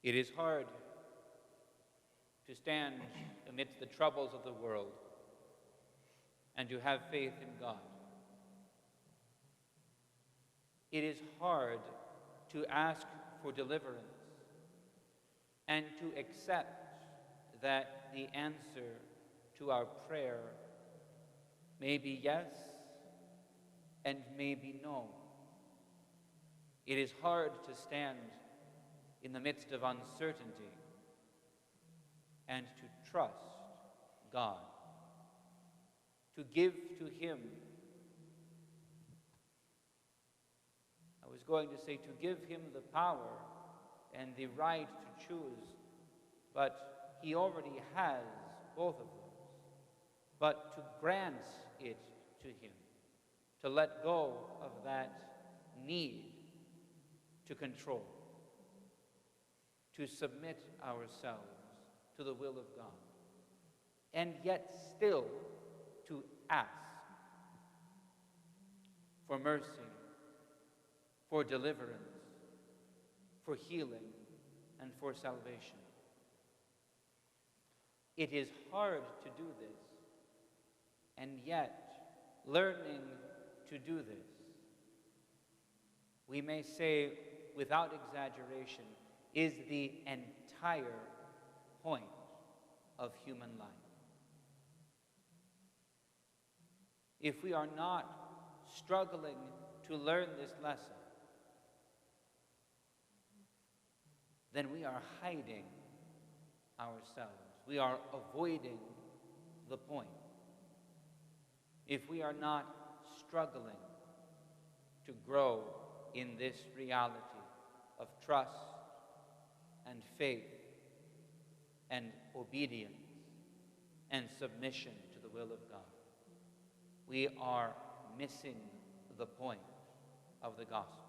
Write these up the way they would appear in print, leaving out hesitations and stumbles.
It is hard to stand amidst the troubles of the world and to have faith in God. It is hard to ask for deliverance and to accept that the answer to our prayer may be yes and may be no. It is hard to stand in the midst of uncertainty and to trust God, to give to Him. I was going to say to give Him the power and the right to choose, but He already has both of those. But to grant it to Him, to let go of that need to control, to submit ourselves to the will of God, and yet still to ask for mercy, for deliverance, for healing, and for salvation. It is hard to do this, and yet learning to do this, we may say without exaggeration, is the entire point of human life. If we are not struggling to learn this lesson, then we are hiding ourselves. We are avoiding the point. If we are not struggling to grow in this reality of trust and faith and obedience and submission to the will of God, we are missing the point of the gospel.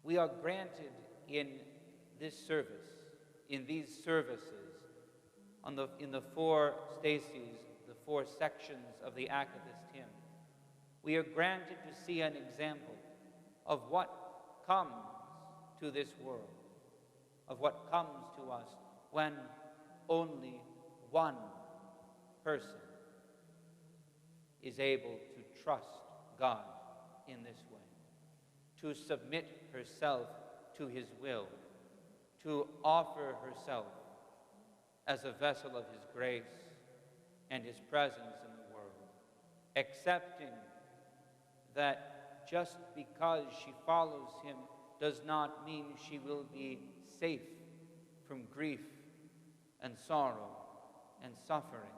We are granted in this service, in these services, in the four stases, the four sections of the Akatist hymn, we are granted to see an example of what comes to this world, of what comes to us when only one person is able to trust God in this way, to submit herself to His will, to offer herself as a vessel of His grace and His presence in the world, accepting that just because she follows Him does not mean she will be safe from grief and sorrow and suffering,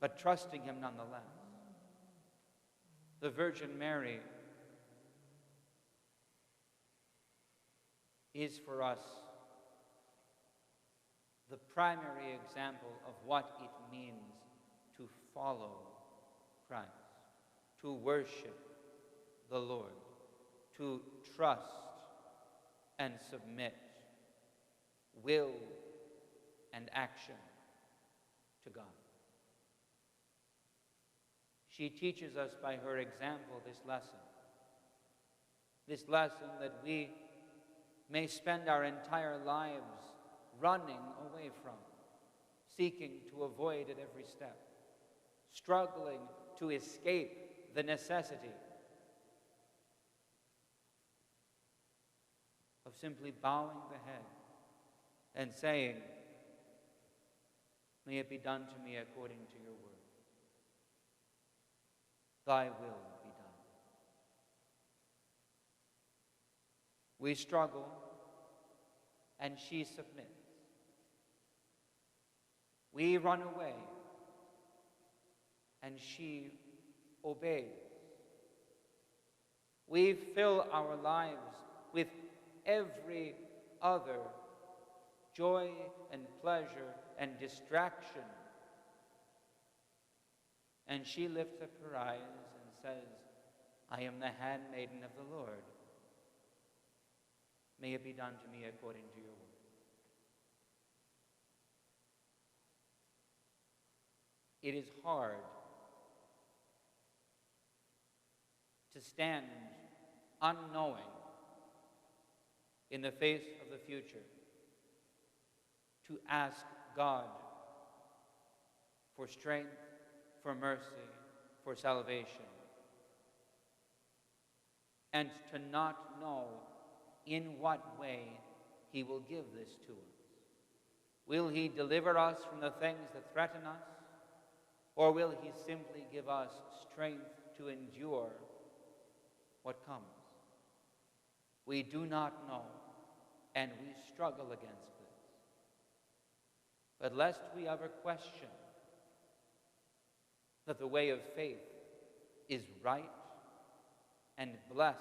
but trusting Him nonetheless. The Virgin Mary is for us the primary example of what it means to follow Christ, to worship the Lord, to trust and submit will and action to God. She teaches us by her example this lesson that we may spend our entire lives running away from, seeking to avoid at every step, struggling to escape the necessity of simply bowing the head and saying, "May it be done to me according to your word. Thy will be done." We struggle, and she submits. We run away, and she obeys. We fill our lives with every other joy and pleasure and distraction, and she lifts up her eyes and says, "I am the handmaiden of the Lord. May it be done to me according to your word." It is hard to stand unknowing in the face of the future, to ask God for strength, for mercy, for salvation, and to not know in what way he will give this to us. Will he deliver us from the things that threaten us, or will he simply give us strength to endure what comes? We do not know, and we struggle against this. But lest we ever question that the way of faith is right and blessed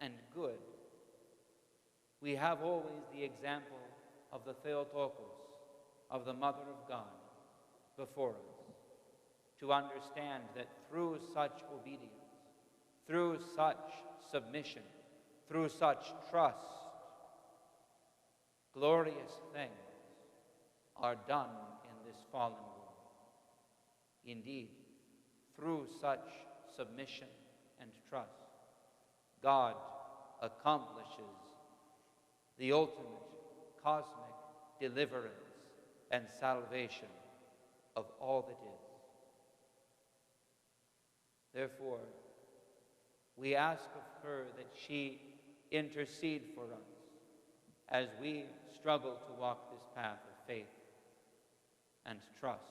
and good, we have always the example of the Theotokos, of the Mother of God, before us, to understand that through such obedience, through such submission, through such trust, glorious things are done in this fallen world. Indeed, through such submission and trust, God accomplishes the ultimate cosmic deliverance and salvation of all that is. Therefore, we ask of her that she intercede for us as we struggle to walk this path of faith and trust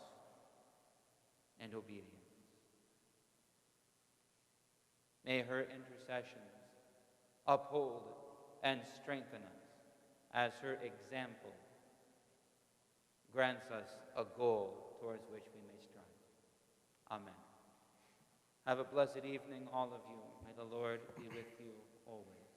and obedience. May her intercessions uphold and strengthen us as her example grants us a goal towards which we may strive. Amen. Have a blessed evening, all of you. May the Lord be with you always.